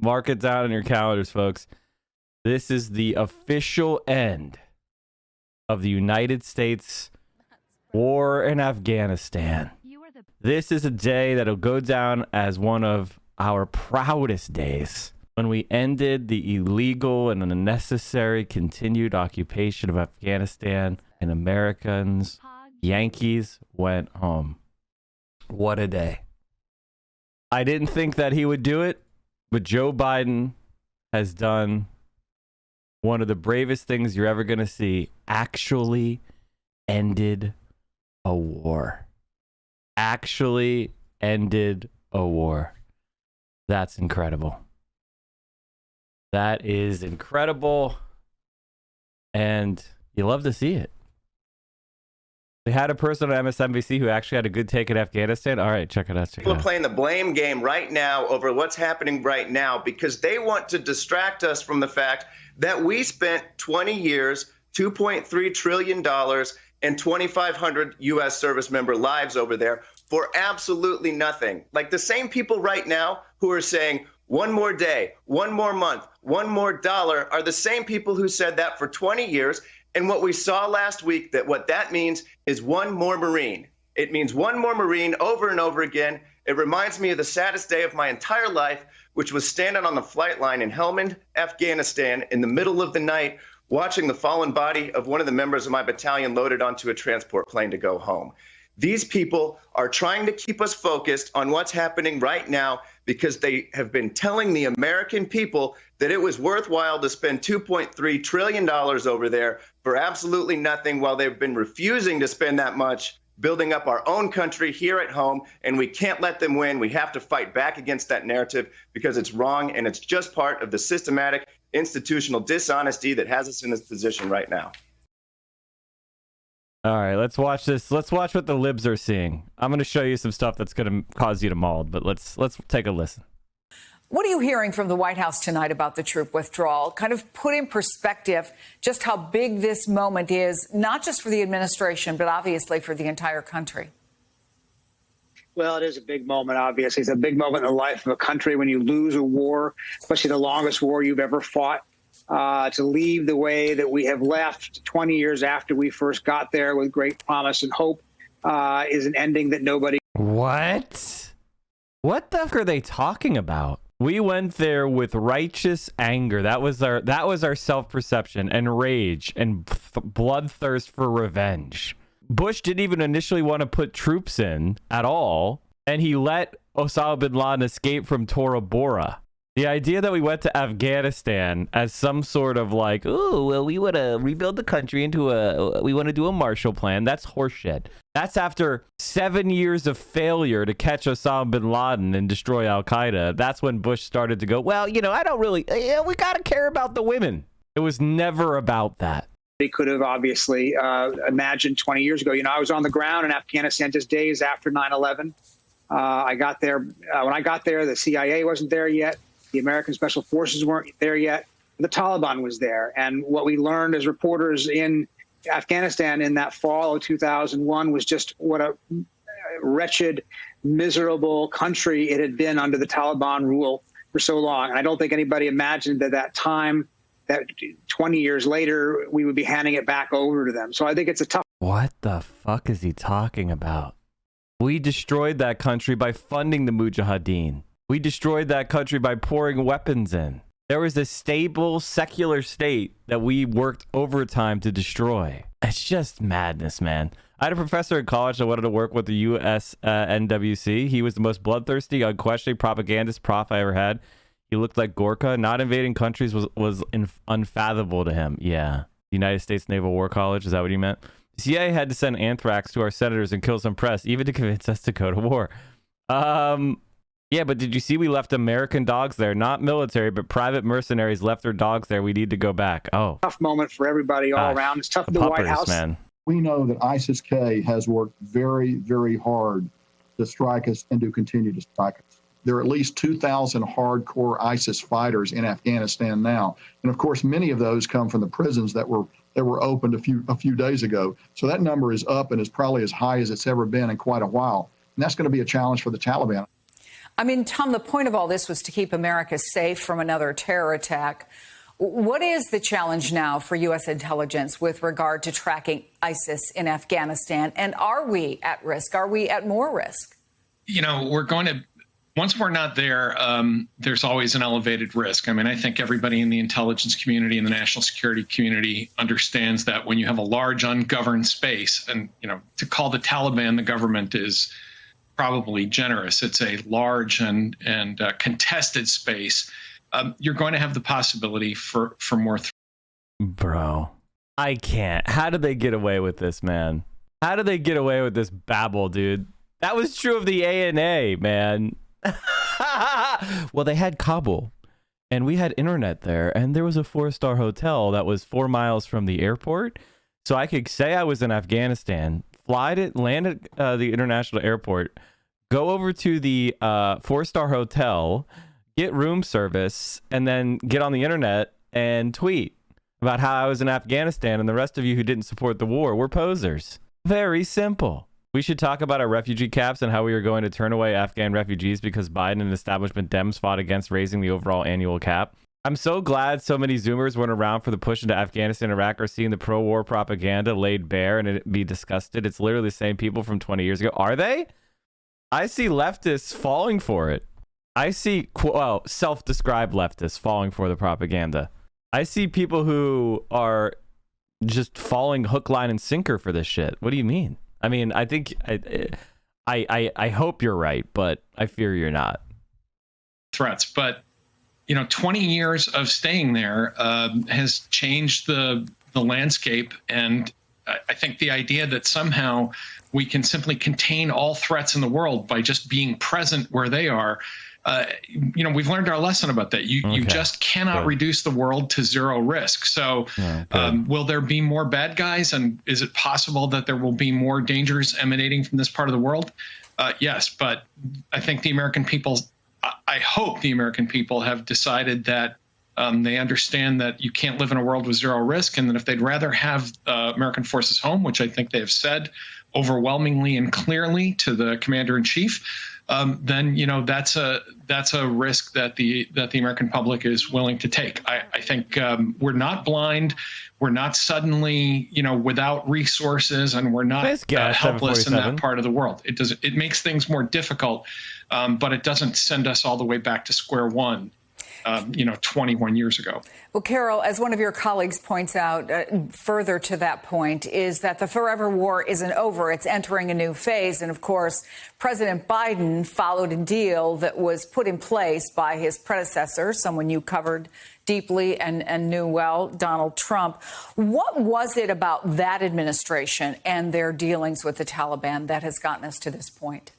Mark it down in your calendars, folks. This is the official end of the United States war in Afghanistan. This is a day that'll go down as one of our proudest days, when we ended the illegal and unnecessary continued occupation of Afghanistan, and Americans, Yankees, went home. What a day. I didn't think that he would do it, but Joe Biden has done one of the bravest things you're ever going to see. Actually ended a war. Actually ended a war. That's incredible. That is incredible. And you love to see it. They had a person on MSNBC who actually had a good take at Afghanistan. All right, check it out. People are playing the blame game right now over what's happening right now because they want to distract us from the fact that we spent 20 years, $2.3 trillion, and 2,500 U.S. service member lives over there for absolutely nothing. Like the same people right now who are saying, one more day, one more month, one more dollar, are the same people who said that for 20 years. And what we saw last week, that what that means is one more Marine. It means one more Marine over and over again. It reminds me of the saddest day of my entire life, which was standing on the flight line in Helmand, Afghanistan, in the middle of the night, watching the fallen body of one of the members of my battalion loaded onto a transport plane to go home. These people are trying to keep us focused on what's happening right now because they have been telling the American people that it was worthwhile to spend $2.3 trillion over there for absolutely nothing, while they've been refusing to spend that much building up our own country here at home. And we can't let them win. We have to fight back against that narrative because it's wrong, and it's just part of the systematic institutional dishonesty that has us in this position right now. All right, let's watch this. Let's watch what the libs are seeing. I'm going to show you some stuff that's going to cause you to mold, but let's take a listen. What are you hearing from the White House tonight about the troop withdrawal? Kind of put in perspective just how big this moment is, not just for the administration, but obviously for the entire country. Well, it is a big moment, obviously. It's a big moment in the life of a country when you lose a war, especially the longest war you've ever fought. To leave the way that we have left 20 years after we first got there with great promise and hope is an ending that nobody... What the fuck are they talking about? We went there with righteous anger. That was our self-perception and rage and bloodthirst for revenge. Bush didn't even initially want to put troops in at all, and he let Osama bin Laden escape from Tora Bora. The idea that we went to Afghanistan as some sort of like, oh, well, we want to rebuild the country we want to do a Marshall Plan. That's horseshit. That's after 7 years of failure to catch Osama bin Laden and destroy Al-Qaeda. That's when Bush started to go, well, I don't really, we got to care about the women. It was never about that. He could have obviously imagined 20 years ago. I was on the ground in Afghanistan just days after 9/11. I got there. When I got there, the CIA wasn't there yet. The American Special Forces weren't there yet. The Taliban was there. And what we learned as reporters in Afghanistan in that fall of 2001 was just what a wretched, miserable country it had been under the Taliban rule for so long. And I don't think anybody imagined that time, that 20 years later, we would be handing it back over to them. So I think it's a tough... What the fuck is he talking about? We destroyed that country by funding the Mujahideen. We destroyed that country by pouring weapons in. There was a stable, secular state that we worked overtime to destroy. It's just madness, man. I had a professor in college that wanted to work with the US NWC. He was the most bloodthirsty, unquestioning propagandist prof I ever had. He looked like Gorka. Not invading countries was unfathomable to him. Yeah. United States Naval War College, is that what he meant? The CIA had to send anthrax to our senators and kill some press, even to convince us to go to war. Yeah, but did you see we left American dogs there? Not military, but private mercenaries left their dogs there. We need to go back. Oh. Tough moment for everybody all around. It's tough for the White House. Man. We know that ISIS-K has worked very, very hard to strike us and to continue to strike us. There are at least 2,000 hardcore ISIS fighters in Afghanistan now. And of course, many of those come from the prisons that were opened a few days ago. So that number is up and is probably as high as it's ever been in quite a while. And that's going to be a challenge for the Taliban. I mean, Tom, the point of all this was to keep America safe from another terror attack. What is the challenge now for U.S. intelligence with regard to tracking ISIS in Afghanistan? And are we at risk? Are we at more risk? You know, once we're not there, there's always an elevated risk. I mean, I think everybody in the intelligence community and the national security community understands that when you have a large ungoverned space, and, you know, to call the Taliban the government is probably generous. It's a large and contested space. You're going to have the possibility for more. Bro, I can't. How did they get away with this, man? How did they get away with this babble, dude? That was true of the ANA, man. Well, they had Kabul, and we had internet there, and there was a 4-star hotel that was 4 miles from the airport. So I could say I was in Afghanistan, land at the international airport, go over to the 4-star hotel, get room service, and then get on the internet and tweet about how I was in Afghanistan, and the rest of you who didn't support the war were posers. Very simple. We should talk about our refugee caps and how we are going to turn away Afghan refugees because Biden and establishment Dems fought against raising the overall annual cap. I'm so glad so many Zoomers weren't around for the push into Afghanistan and Iraq or seeing the pro-war propaganda laid bare and it be disgusted. It's literally the same people from 20 years ago. Are they? I see leftists falling for it. I see, well, self-described leftists falling for the propaganda. I see people who are just falling hook, line, and sinker for this shit. What do you mean? I mean, I think I hope you're right, but I fear you're not. Threats, but you know, 20 years of staying there has changed the landscape, and I think the idea that somehow we can simply contain all threats in the world by just being present where they are. You know, we've learned our lesson about that. You just cannot reduce the world to zero risk. So will there be more bad guys? And is it possible that there will be more dangers emanating from this part of the world? Yes, but I think the American people, I hope the American people have decided that they understand that you can't live in a world with zero risk, and that if they'd rather have American forces home, which I think they have said overwhelmingly and clearly to the commander in chief, then, you know, that's a risk that the American public is willing to take. I think we're not blind. We're not suddenly, you know, without resources, and we're not helpless in that part of the world. It makes things more difficult, but it doesn't send us all the way back to square one. 21 years ago. Well, Carol, as one of your colleagues points out, further to that point is that the forever war isn't over. It's entering a new phase. And of course, President Biden followed a deal that was put in place by his predecessor, someone you covered deeply and knew well, Donald Trump. What was it about that administration and their dealings with the Taliban that has gotten us to this point?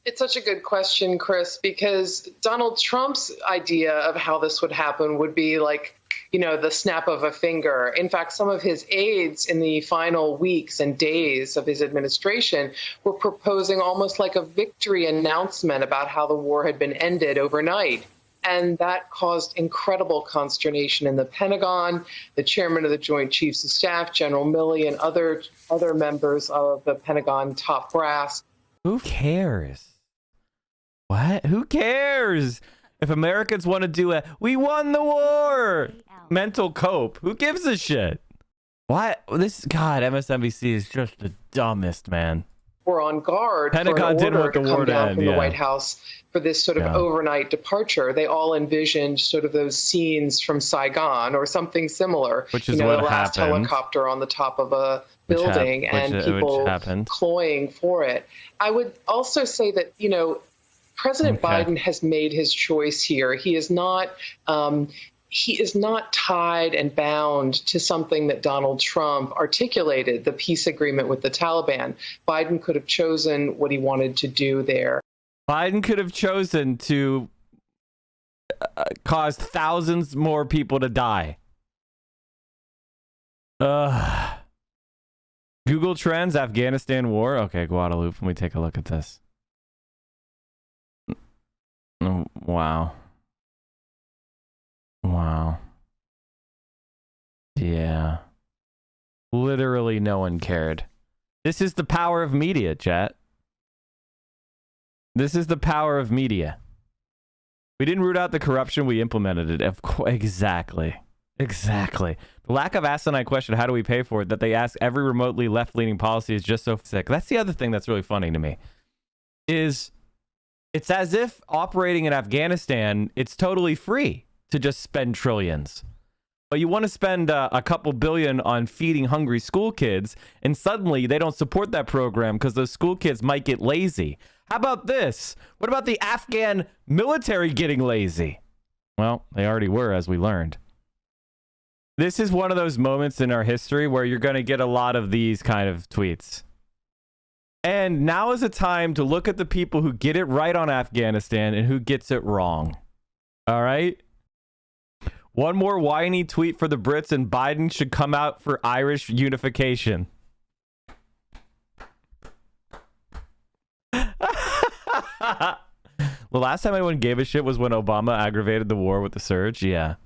It's such a good question, Chris, because Donald Trump's idea of how this would happen would be like, you know, the snap of a finger. In fact, some of his aides in the final weeks and days of his administration were proposing almost like a victory announcement about how the war had been ended overnight. And that caused incredible consternation in the Pentagon. The chairman of the Joint Chiefs of Staff, General Milley, and other members of the Pentagon top brass. Who cares? What? Who cares? If Americans want to do we won the war mental cope, who gives a shit? What? MSNBC is just the dumbest, man. We're on guard Pentagon for an order didn't want the to war come to down end, from the White House for this sort of overnight departure. They all envisioned sort of those scenes from Saigon or something similar. Which is the what last happened. Helicopter on the top of a building and people cloying for it. I would also say that, you know, President Biden has made his choice here. He is not tied and bound to something that Donald Trump articulated, the peace agreement with the Taliban. Biden could have chosen what he wanted to do there. Biden could have chosen to cause thousands more people to die. Google Trends, Afghanistan war. Okay, Guadalupe, let me take a look at this. Wow. Yeah. Literally no one cared. This is the power of media, chat. This is the power of media. We didn't root out the corruption. We implemented it. Of course. Exactly. The lack of asinine question, how do we pay for it, that they ask every remotely left-leaning policy is just so sick. That's the other thing that's really funny to me. Is it's as if operating in Afghanistan, it's totally free to just spend trillions. But you want to spend a couple billion on feeding hungry school kids, and suddenly they don't support that program because those school kids might get lazy. How about this? What about the Afghan military getting lazy? Well, they already were, as we learned. This is one of those moments in our history where you're going to get a lot of these kind of tweets. And now is a time to look at the people who get it right on Afghanistan and who gets it wrong. All right? One more whiny tweet for the Brits, and Biden should come out for Irish unification. The last time anyone gave a shit was when Obama aggravated the war with the surge. Yeah.